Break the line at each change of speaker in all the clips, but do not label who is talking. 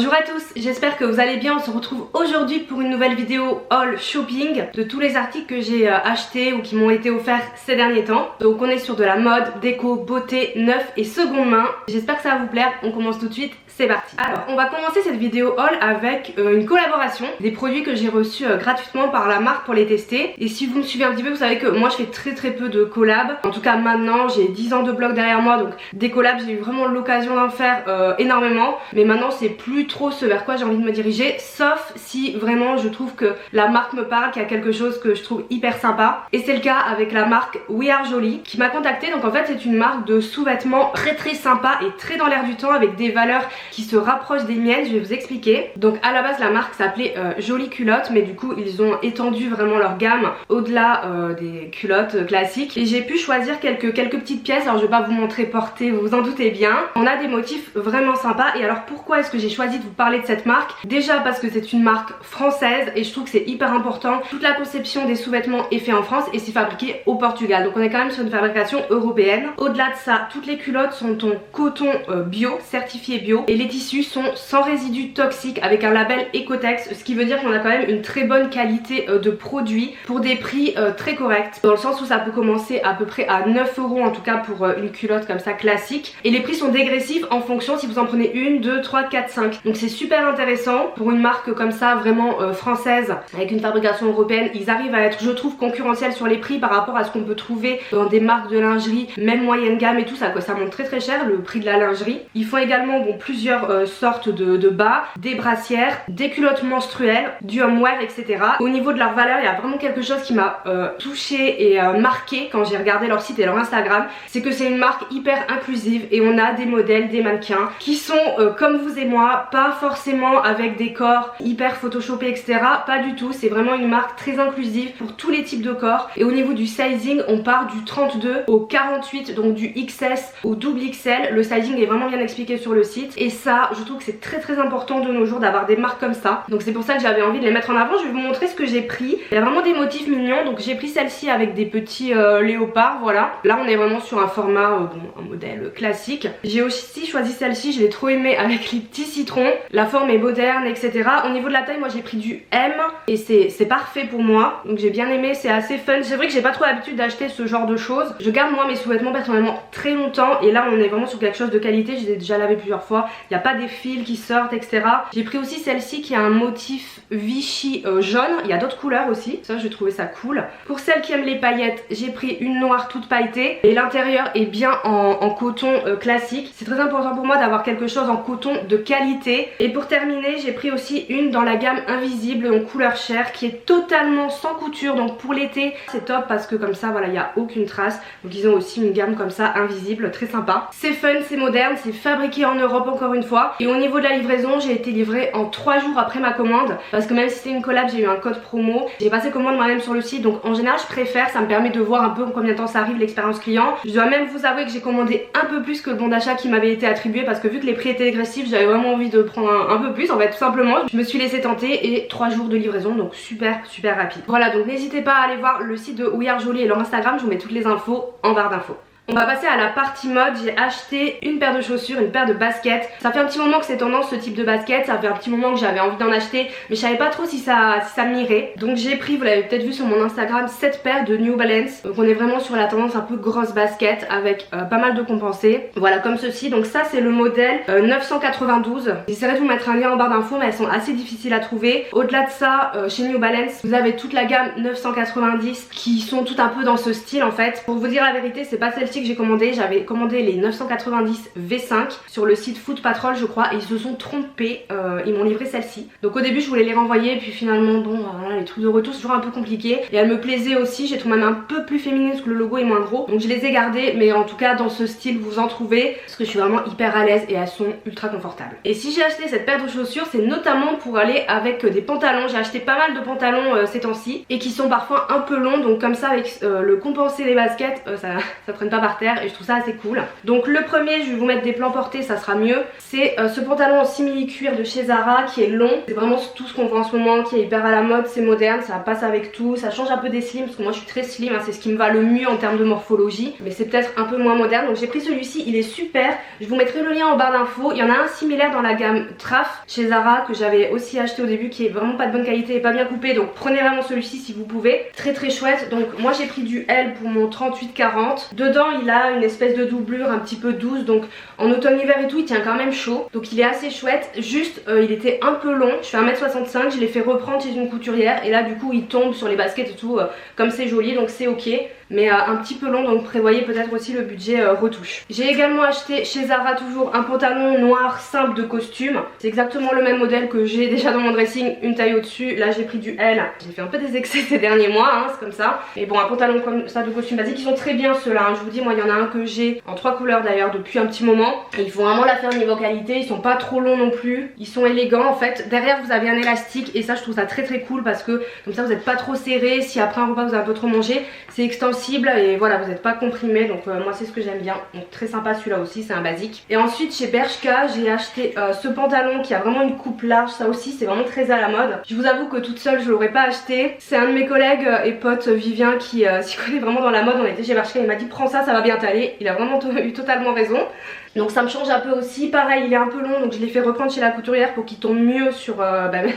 Bonjour à tous, j'espère que vous allez bien. On se retrouve aujourd'hui pour une nouvelle vidéo haul shopping de tous les articles que j'ai achetés ou qui m'ont été offerts ces derniers temps. Donc on est sur de la mode, déco, beauté, neuf et seconde main. J'espère que ça va vous plaire, on commence tout de suite, c'est parti. Alors on va commencer cette vidéo haul avec une collaboration, des produits que j'ai reçus gratuitement par la marque pour les tester. Et si vous me suivez un petit peu, vous savez que moi je fais très peu de collabs. En tout cas maintenant j'ai 10 ans de blog derrière moi, donc des collabs j'ai eu vraiment l'occasion d'en faire énormément. Mais maintenant c'est plus trop ce vers quoi j'ai envie de me diriger, sauf si vraiment je trouve que la marque me parle, qu'il y a quelque chose que je trouve hyper sympa. Et c'est le cas avec la marque We Are Jolie qui m'a contactée. Donc en fait c'est une marque de sous-vêtements très sympa et très dans l'air du temps, avec des valeurs qui se rapprochent des miennes. Je vais vous expliquer. Donc à la base la marque s'appelait Jolie Culotte, mais du coup ils ont étendu vraiment leur gamme au-delà des culottes classiques. Et j'ai pu choisir quelques petites pièces. Alors je vais pas vous montrer portée, vous vous en doutez bien. On a des motifs vraiment sympas. Et alors pourquoi est-ce que j'ai choisi de vous parler de cette marque? Déjà parce que c'est une marque française et je trouve que c'est hyper important. Toute la conception des sous-vêtements est faite en France et c'est fabriqué au Portugal. Donc on est quand même sur une fabrication européenne. Au-delà de ça, toutes les culottes sont en coton bio, certifié bio, et les tissus sont sans résidus toxiques avec un label Ecotex, ce qui veut dire qu'on a quand même une très bonne qualité de produit pour des prix très corrects, dans le sens où ça peut commencer à peu près à 9 € en tout cas pour une culotte comme ça classique, et les prix sont dégressifs en fonction si vous en prenez une, 2, 3, 4, 5. Donc c'est super intéressant pour une marque comme ça vraiment française avec une fabrication européenne. Ils arrivent à être, je trouve, concurrentiels sur les prix par rapport à ce qu'on peut trouver dans des marques de lingerie même moyenne gamme et tout ça, quoi. Ça monte très cher le prix de la lingerie. Ils font également plusieurs sortes de bas, des brassières, des culottes menstruelles, du homeware, etc. Au niveau de leur valeur, il y a vraiment quelque chose qui m'a touchée et marqué quand j'ai regardé leur site et leur Instagram, c'est que c'est une marque hyper inclusive et on a des modèles, des mannequins qui sont comme vous et moi, pas forcément avec des corps hyper photoshopés, etc. Pas du tout, c'est vraiment une marque très inclusive pour tous les types de corps. Et au niveau du sizing, on part du 32 au 48, donc du XS au double XL. Le sizing est vraiment bien expliqué sur le site et ça, je trouve que c'est très important de nos jours d'avoir des marques comme ça. Donc c'est pour ça que j'avais envie de les mettre en avant. Je vais vous montrer ce que j'ai pris. Il y a vraiment des motifs mignons, donc j'ai pris celle-ci avec des petits léopards, voilà. Là on est vraiment sur un format, un modèle classique. J'ai aussi choisi celle-ci, je l'ai trop aimée avec les petits citrons. La forme est moderne, etc. Au niveau de la taille, moi j'ai pris du M et c'est parfait pour moi. Donc j'ai bien aimé, c'est assez fun. C'est vrai que j'ai pas trop l'habitude d'acheter ce genre de choses. Je garde moi mes sous-vêtements personnellement très longtemps et là on est vraiment sur quelque chose de qualité. Je les ai déjà lavé plusieurs fois. Il n'y a pas des fils qui sortent, etc. J'ai pris aussi celle-ci qui a un motif Vichy jaune. Il y a d'autres couleurs aussi. Ça, j'ai trouvé ça cool. Pour celles qui aiment les paillettes, j'ai pris une noire toute pailletée et l'intérieur est bien en coton classique. C'est très important pour moi d'avoir quelque chose en coton de qualité. Et pour terminer, j'ai pris aussi une dans la gamme invisible en couleur chair qui est totalement sans couture. Donc pour l'été c'est top parce que comme ça voilà, il n'y a aucune trace. Donc ils ont aussi une gamme comme ça invisible, très sympa. C'est fun, c'est moderne, c'est fabriqué en Europe encore une fois. Et au niveau de la livraison, j'ai été livrée en 3 jours après ma commande, parce que même si c'était une collab, j'ai eu un code promo. J'ai passé commande moi-même sur le site, donc en général je préfère, ça me permet de voir un peu en combien de temps ça arrive, l'expérience client. Je dois même vous avouer que j'ai commandé un peu plus que le bon d'achat qui m'avait été attribué, parce que vu que les prix étaient dégressifs, j'avais vraiment envie de prendre un peu plus en fait, tout simplement. Je me suis laissé tenter et 3 jours de livraison, donc super rapide. Voilà, donc n'hésitez pas à aller voir le site de We Are Jolie et leur Instagram, je vous mets toutes les infos en barre d'infos. On va passer à la partie mode. J'ai acheté une paire de chaussures, une paire de baskets. Ça fait un petit moment que c'est tendance ce type de basket. Ça fait un petit moment que j'avais envie d'en acheter, mais je savais pas trop si ça m'irait. Donc j'ai pris, vous l'avez peut-être vu sur mon Instagram, 7 paires de New Balance. Donc on est vraiment sur la tendance un peu grosse basket avec pas mal de compensés. Voilà, comme ceci. Donc ça c'est le modèle 992. J'essaierai de vous mettre un lien en barre d'infos, mais elles sont assez difficiles à trouver. Au-delà de ça, chez New Balance, vous avez toute la gamme 990 qui sont tout un peu dans ce style en fait. Pour vous dire la vérité, c'est pas celle-ci que j'ai commandé. J'avais commandé les 990 V5 sur le site Foot Patrol je crois, et ils se sont trompés, ils m'ont livré celle-ci. Donc au début je voulais les renvoyer, puis finalement bon voilà, les trucs de retour c'est toujours un peu compliqué, et elles me plaisaient aussi. J'ai trouvé même un peu plus féminine parce que le logo est moins gros, donc je les ai gardées. Mais en tout cas dans ce style vous en trouvez, parce que je suis vraiment hyper à l'aise et elles sont ultra confortables. Et si j'ai acheté cette paire de chaussures, c'est notamment pour aller avec des pantalons. J'ai acheté pas mal de pantalons ces temps-ci et qui sont parfois un peu longs, donc comme ça avec le compensé des baskets ça traîne pas par terre et je trouve ça assez cool. Donc le premier, je vais vous mettre des plans portés, ça sera mieux. C'est ce pantalon en simili cuir de chez Zara qui est long. C'est vraiment tout ce qu'on voit en ce moment, qui est hyper à la mode, c'est moderne, ça passe avec tout. Ça change un peu des slims parce que moi je suis très slim, hein, c'est ce qui me va le mieux en termes de morphologie. Mais c'est peut-être un peu moins moderne. Donc j'ai pris celui-ci, il est super. Je vous mettrai le lien en barre d'infos. Il y en a un similaire dans la gamme Traf chez Zara que j'avais aussi acheté au début qui est vraiment pas de bonne qualité et pas bien coupé. Donc prenez vraiment celui-ci si vous pouvez. Très très chouette. Donc moi j'ai pris du L pour mon 38-40. Dedans il a une espèce de doublure un petit peu douce. Donc en automne-hiver et tout il tient quand même chaud. Donc il est assez chouette. Juste il était un peu long. Je fais 1m65. Je l'ai fait reprendre chez une couturière. Et là du coup il tombe sur les baskets et tout. Comme c'est joli donc c'est ok. Mais un petit peu long, donc prévoyez peut-être aussi le budget retouche. J'ai également acheté chez Zara toujours un pantalon noir simple de costume. C'est exactement le même modèle que j'ai déjà dans mon dressing, une taille au-dessus. Là j'ai pris du L. J'ai fait un peu des excès ces derniers mois, hein, c'est comme ça. Mais bon, un pantalon comme ça de costume basique, ils sont très bien ceux-là. Hein. Je vous dis, moi il y en a un que j'ai en 3 couleurs d'ailleurs depuis un petit moment. Et ils font vraiment l'affaire niveau qualité, ils sont pas trop longs non plus. Ils sont élégants en fait. Derrière vous avez un élastique et ça je trouve ça très très cool parce que comme ça vous n'êtes pas trop serré. Si après un repas vous avez un peu trop mangé, c'est extensible. Et voilà, vous n'êtes pas comprimé, donc moi c'est ce que j'aime bien. Donc très sympa celui-là aussi, c'est un basique. Et ensuite chez Bershka j'ai acheté ce pantalon qui a vraiment une coupe large. Ça aussi c'est vraiment très à la mode. Je vous avoue que toute seule je l'aurais pas acheté. C'est un de mes collègues et potes, Vivien, qui s'y connaît vraiment dans la mode. On était chez Bershka, il m'a dit prends ça, ça va bien t'aller. Il a vraiment eu totalement raison. Donc ça me change un peu aussi, pareil il est un peu long donc je l'ai fait reprendre chez la couturière pour qu'il tombe mieux sur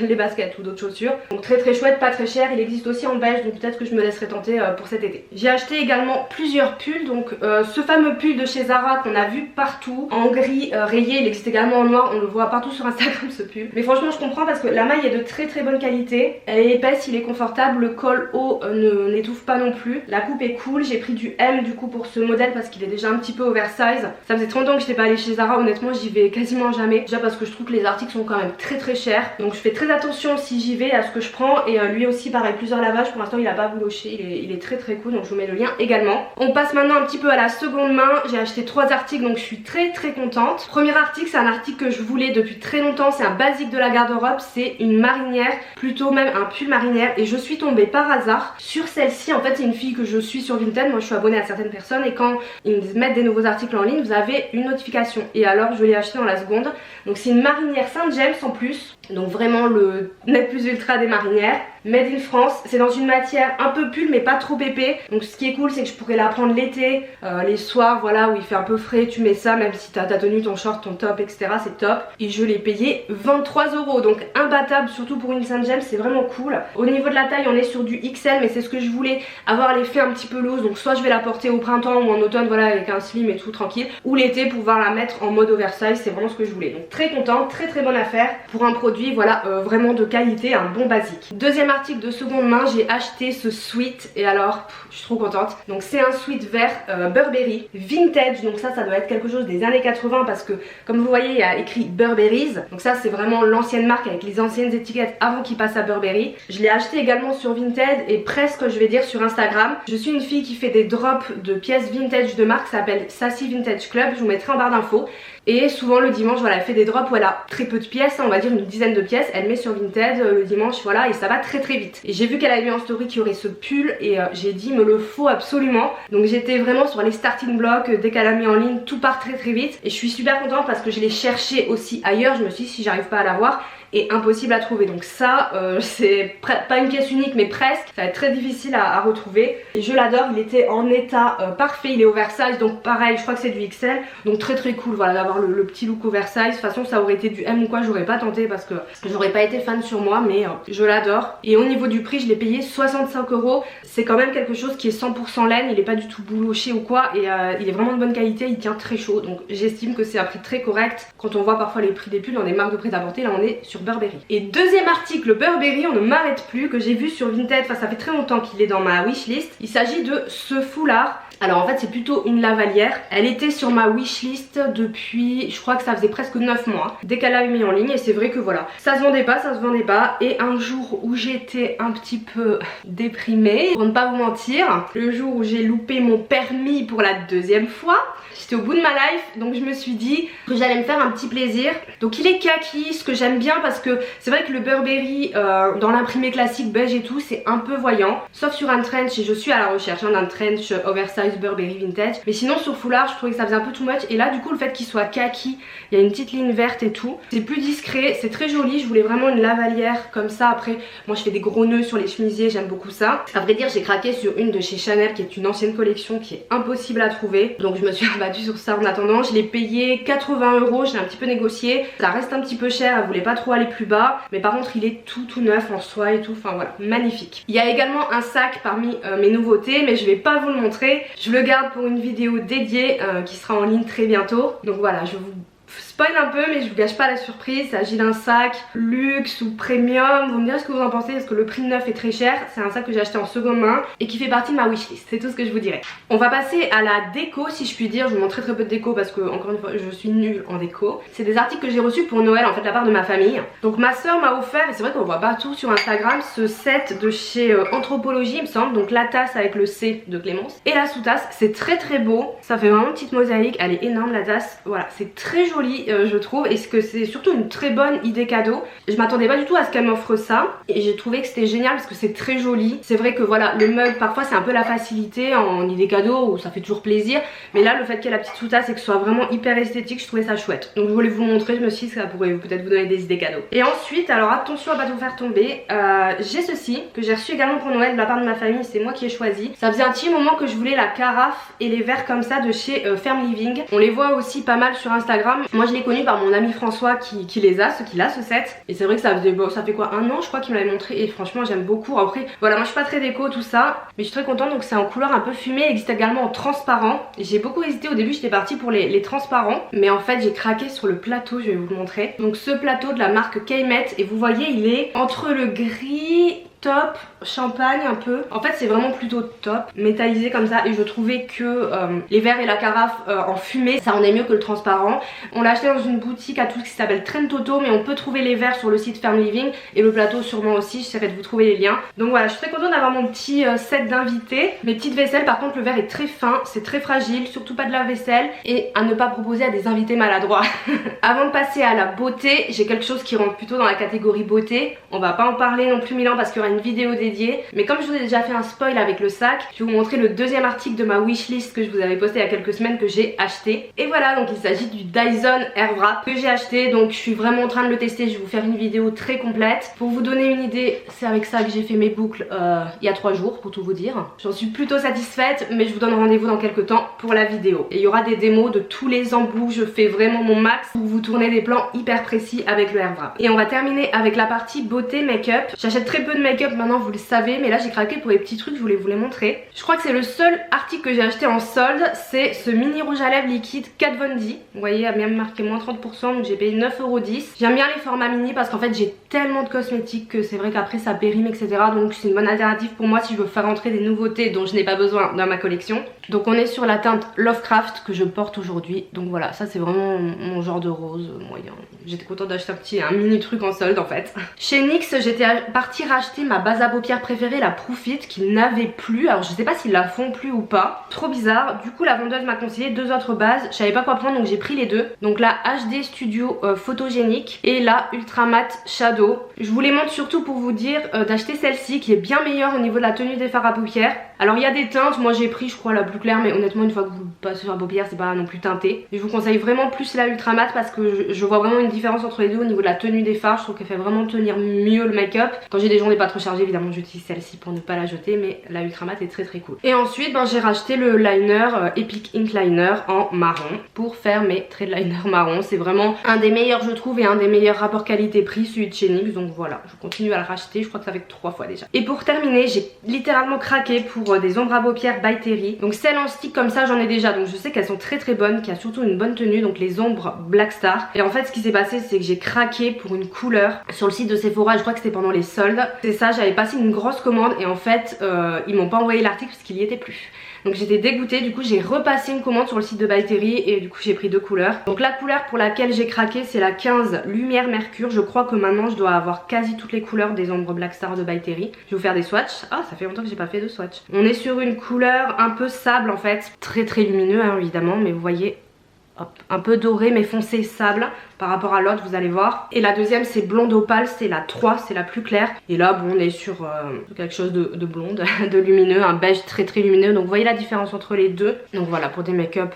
les baskets ou d'autres chaussures. Donc très très chouette, pas très cher, il existe aussi en beige donc peut-être que je me laisserai tenter pour cet été. J'ai acheté également plusieurs pulls, donc ce fameux pull de chez Zara qu'on a vu partout en gris rayé, il existe également en noir, on le voit partout sur Instagram ce pull. Mais franchement je comprends parce que la maille est de très très bonne qualité, elle est épaisse, il est confortable, le col haut n'étouffe pas non plus, la coupe est cool. J'ai pris du M du coup pour ce modèle parce qu'il est déjà un petit peu oversize. Ça faisait 30 ans que j'étais pas allée chez Zara, honnêtement j'y vais quasiment jamais, déjà parce que je trouve que les articles sont quand même très très chers, donc je fais très attention si j'y vais à ce que je prends. Et lui aussi pareil, plusieurs lavages, pour l'instant il a pas bouloché, il est très très cool, donc je vous mets le lien également. On passe maintenant un petit peu à la seconde main. J'ai acheté 3 articles donc je suis très très contente. Premier article, c'est un article que je voulais depuis très longtemps, c'est un basique de la garde-robe, c'est une marinière, plutôt même un pull marinière, et je suis tombée par hasard sur celle-ci. En fait c'est une fille que je suis sur Vinted, moi je suis abonnée à certaines personnes et quand ils mettent des nouveaux articles en ligne vous avez une notification, et alors je l'ai acheté dans la seconde. Donc c'est une marinière Saint James en plus, donc vraiment le net plus ultra des marinières, made in France. C'est dans une matière un peu pull mais pas trop épais, donc ce qui est cool c'est que je pourrais la prendre l'été, les soirs voilà où il fait un peu frais, tu mets ça même si t'as ta tenue, ton short, ton top etc, c'est top. Et je l'ai payé 23 €, donc imbattable surtout pour une Saint James, c'est vraiment cool. Au niveau de la taille on est sur du XL, mais c'est ce que je voulais, avoir l'effet un petit peu loose, donc soit je vais la porter au printemps ou en automne voilà avec un slim et tout tranquille, ou l'été pouvoir la mettre en mode oversize, c'est vraiment ce que je voulais. Donc très contente, très très bonne affaire pour un produit voilà vraiment de qualité, un bon basique. Deuxième article de seconde main, j'ai acheté ce sweat et alors je suis trop contente. Donc c'est un sweat vert Burberry vintage, donc ça doit être quelque chose des années 80 parce que comme vous voyez il y a écrit Burberry's, donc ça c'est vraiment l'ancienne marque avec les anciennes étiquettes avant qu'il passe à Burberry. Je l'ai acheté également sur Vinted et presque je vais dire sur Instagram. Je suis une fille qui fait des drops de pièces vintage de marque, ça s'appelle Sassy Vintage Club, je vous mettrai en barre d'infos. Et souvent le dimanche voilà elle fait des drops où elle a très peu de pièces, on va dire une dizaine de pièces, elle met sur Vinted le dimanche voilà, et ça va très très vite. Et j'ai vu qu'elle avait mis en story qu'il y aurait ce pull et j'ai dit me le faut absolument. Donc j'étais vraiment sur les starting blocks, dès qu'elle a mis en ligne tout part très très vite. Et je suis super contente parce que je l'ai cherché aussi ailleurs, je me suis dit si j'arrive pas à l'avoir et impossible à trouver. Donc ça c'est pas une pièce unique mais presque, ça va être très difficile à retrouver. Et je l'adore, il était en état parfait, il est oversize donc pareil je crois que c'est du XL, donc très très cool voilà d'avoir le petit look oversize. De toute façon ça aurait été du M ou quoi, j'aurais pas tenté parce que j'aurais pas été fan sur moi, mais je l'adore. Et au niveau du prix je l'ai payé 65 €, c'est quand même quelque chose qui est 100% laine, il est pas du tout bouloché ou quoi, et il est vraiment de bonne qualité, il tient très chaud, donc j'estime que c'est un prix très correct quand on voit parfois les prix des pulls dans des marques de prêt-à-porter. Là on est sur Burberry. Et deuxième article Burberry, on ne m'arrête plus, que j'ai vu sur Vinted, enfin ça fait très longtemps qu'il est dans ma wishlist. Il s'agit de ce foulard. Alors en fait c'est plutôt une lavalière, elle était sur ma wishlist depuis, je crois que ça faisait presque 9 mois, dès qu'elle l'avait mis en ligne, et c'est vrai que voilà, ça se vendait pas, et un jour où j'étais un petit peu déprimée, pour ne pas vous mentir, le jour où j'ai loupé mon permis pour la deuxième fois, j'étais au bout de ma life, donc je me suis dit que j'allais me faire un petit plaisir. Donc il est kaki, ce que j'aime bien parce que c'est vrai que le Burberry dans l'imprimé classique beige et tout c'est un peu voyant, sauf sur un trench, et je suis à la recherche d'un trench oversize Nice Burberry Vintage. Mais sinon sur foulard je trouvais que ça faisait un peu too much. Et là du coup le fait qu'il soit kaki, il y a une petite ligne verte et tout, c'est plus discret, c'est très joli. Je voulais vraiment une lavalière comme ça. Après moi je fais des gros nœuds sur les chemisiers, j'aime beaucoup ça. À vrai dire j'ai craqué sur une de chez Chanel qui est une ancienne collection qui est impossible à trouver. Donc je me suis rabattue sur ça en attendant. Je l'ai payé 80 €, j'ai un petit peu négocié. Ça reste un petit peu cher, elle voulait pas trop aller plus bas. Mais par contre il est tout neuf en soie et tout, enfin voilà, magnifique. Il y a également un sac parmi mes nouveautés, mais je vais pas vous le montrer. Je le garde pour une vidéo dédiée qui sera en ligne très bientôt. Donc voilà, je vous spoil un peu mais je vous gâche pas la surprise. Il s'agit d'un sac luxe ou premium, vous me direz ce que vous en pensez parce que le prix neuf est très cher. C'est un sac que j'ai acheté en seconde main et qui fait partie de ma wishlist, c'est tout ce que je vous dirais. On va passer à la déco si je puis dire. Je vous montre très peu de déco parce que encore une fois je suis nulle en déco. C'est des articles que j'ai reçus pour Noël en fait de la part de ma famille. Donc ma soeur m'a offert, et c'est vrai qu'on voit partout sur Instagram, ce set de chez Anthropologie il me semble. Donc la tasse avec le C de Clémence et la sous-tasse, c'est très beau. Ça fait vraiment une petite mosaïque, elle est énorme la tasse. Voilà, c'est très joli je trouve, et que c'est surtout une très bonne idée cadeau. Je m'attendais pas du tout à ce qu'elle m'offre ça et j'ai trouvé que c'était génial parce que c'est très joli. C'est vrai que voilà, le mug parfois c'est un peu la facilité en idée cadeau où ça fait toujours plaisir, mais là le fait qu'il y ait la petite sous-tasse et que ce soit vraiment hyper esthétique, je trouvais ça chouette. Donc je voulais vous montrer, je me suis dit que ça pourrait peut-être vous donner des idées cadeaux. Et ensuite, alors attention à pas tout faire tomber, j'ai ceci que j'ai reçu également pour Noël de la part de ma famille, c'est moi qui ai choisi. Ça faisait un petit moment que je voulais la carafe et les verres comme ça de chez Ferme Living. On les voit aussi pas mal sur Instagram. Moi je l'ai connu par mon ami François qui les a, ce set. Et c'est vrai que ça faisait, bon, ça fait quoi, un an je crois qu'il me l'avait montré et franchement j'aime beaucoup. Après voilà, moi je suis pas très déco tout ça, mais je suis très contente. Donc c'est en couleur un peu fumée, il existe également en transparent. J'ai beaucoup hésité au début, j'étais partie pour les transparents, mais en fait j'ai craqué sur le plateau, je vais vous le montrer. Donc ce plateau de la marque Kaymet, et vous voyez il est entre le gris top champagne un peu. En fait c'est vraiment plutôt top, métallisé comme ça, et je trouvais que les verres et la carafe en fumée ça en est mieux que le transparent. On l'a acheté dans une boutique à Toulouse qui s'appelle Trend Toto, mais on peut trouver les verres sur le site Ferme Living et le plateau sûrement aussi, j'essaierai de vous trouver les liens. Donc voilà, je suis très contente d'avoir mon petit set d'invités. Mes petites vaisselles par contre, le verre est très fin, c'est très fragile, surtout pas de la vaisselle, et à ne pas proposer à des invités maladroits. Avant de passer à la beauté, j'ai quelque chose qui rentre plutôt dans la catégorie beauté. On va pas en parler non plus Milan parce qu'il y aura une vidéo dédiée, mais comme je vous ai déjà fait un spoil avec le sac, je vais vous montrer le deuxième article de ma wishlist que je vous avais posté il y a quelques semaines que j'ai acheté. Et voilà, donc il s'agit du Dyson Airwrap que j'ai acheté, donc je suis vraiment en train de le tester. Je vais vous faire une vidéo très complète. Pour vous donner une idée, c'est avec ça que j'ai fait mes boucles il y a 3 jours pour tout vous dire. J'en suis plutôt satisfaite, mais je vous donne rendez-vous dans quelques temps pour la vidéo. Et il y aura des démos de tous les embouts, je fais vraiment mon max pour vous tourner des plans hyper précis avec le Airwrap. Et on va terminer avec la partie beauté make-up. J'achète très peu de make-up maintenant, vous le savez, mais là j'ai craqué pour les petits trucs, je voulais vous les montrer. Je crois que c'est le seul article que j'ai acheté en solde, c'est ce mini rouge à lèvres liquide Kat Von D. Vous voyez, il a même marqué moins 30%, donc j'ai payé 9,10 €. J'aime bien les formats mini parce qu'en fait j'ai tellement de cosmétiques que c'est vrai qu'après ça périme, etc. Donc c'est une bonne alternative pour moi si je veux faire entrer des nouveautés dont je n'ai pas besoin dans ma collection. Donc on est sur la teinte Lovecraft que je porte aujourd'hui. Donc voilà, ça c'est vraiment mon genre de rose moyen. J'étais contente d'acheter un mini truc en solde en fait. Chez NYX, j'étais partie racheter ma base à paupières préférée, la Proof It, qu'ils n'avaient plus. Alors je sais pas s'ils la font plus ou pas, trop bizarre. Du coup la vendeuse m'a conseillé 2 autres bases, je savais pas quoi prendre donc j'ai pris les deux. Donc la HD Studio photogénique et la Ultra Matte Shadow. Je vous les montre surtout pour vous dire d'acheter celle-ci qui est bien meilleure au niveau de la tenue des fards à paupières. Alors il y a des teintes, moi j'ai pris je crois la plus claire, mais honnêtement une fois que vous passez sur la paupière c'est pas non plus teinté. Je vous conseille vraiment plus la Ultra Matte parce que je vois vraiment une différence entre les deux au niveau de la tenue des fards. Je trouve qu'elle fait vraiment tenir mieux le make-up. Quand j'ai des journées pas trop chargées évidemment j'utilise celle-ci pour ne pas la jeter, mais la Ultra Matte est très cool. Et ensuite j'ai racheté le liner Epic Ink Liner en marron pour faire mes traits de liner marron. C'est vraiment un des meilleurs je trouve et un des meilleurs rapports qualité-prix, celui de chez NYX. Donc voilà, je continue à le racheter, je crois que ça fait 3 fois déjà. Et pour terminer, j'ai littéralement craqué pour des ombres à paupières by Terry. Donc celles en stick comme ça j'en ai déjà, donc je sais qu'elles sont très bonnes, qu'il y a surtout une bonne tenue, donc les ombres Black Star. Et en fait ce qui s'est passé c'est que j'ai craqué pour une couleur sur le site de Sephora, je crois que c'était pendant les soldes. C'est ça, j'avais passé une grosse commande et en fait ils m'ont pas envoyé l'article parce qu'il y était plus. Donc j'étais dégoûtée, du coup j'ai repassé une commande sur le site de By Terry et du coup j'ai pris 2 couleurs. Donc la couleur pour laquelle j'ai craqué c'est la 15 Lumière Mercure. Je crois que maintenant je dois avoir quasi toutes les couleurs des ombres Black Star de By Terry. Je vais vous faire des swatchs. Ah ça fait longtemps que j'ai pas fait de swatch. On est sur une couleur un peu sable en fait, très lumineux hein, évidemment, mais vous voyez. hop, un peu doré mais foncé sable par rapport à l'autre, vous allez voir. Et la deuxième c'est blonde opale, c'est la 3, c'est la plus claire. Et là bon on est sur quelque chose de blonde, de lumineux, un beige très lumineux. Donc vous voyez la différence entre les deux. Donc voilà, pour des make-up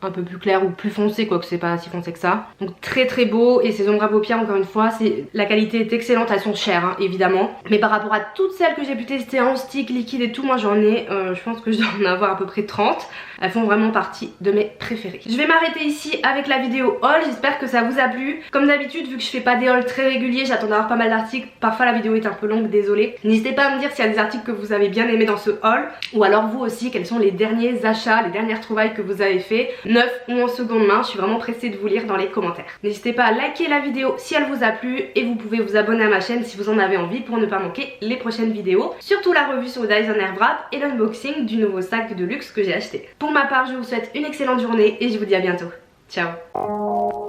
un peu plus clair ou plus foncé, quoique c'est pas si foncé que ça. Donc très beau. Et ces ombres à paupières, encore une fois, la qualité est excellente, elles sont chères hein, évidemment, mais par rapport à toutes celles que j'ai pu tester en stick, liquide et tout, moi j'en ai je pense que je dois en avoir à peu près 30. Elles font vraiment partie de mes préférées. Je vais m'arrêter ici avec la vidéo haul, j'espère que ça vous a plu. Comme d'habitude, vu que je fais pas des hauls très réguliers, j'attends d'avoir pas mal d'articles, parfois la vidéo est un peu longue, désolée. N'hésitez pas à me dire s'il y a des articles que vous avez bien aimé dans ce haul, ou alors vous aussi, quels sont les derniers achats, les dernières trouvailles que vous avez fait, neuf ou en seconde main. Je suis vraiment pressée de vous lire dans les commentaires. N'hésitez pas à liker la vidéo si elle vous a plu, et vous pouvez vous abonner à ma chaîne si vous en avez envie pour ne pas manquer les prochaines vidéos, surtout la revue sur Dyson Airwrap et l'unboxing du nouveau sac de luxe que j'ai acheté. Pour ma part, je vous souhaite une excellente journée et je vous dis à bientôt. Ciao.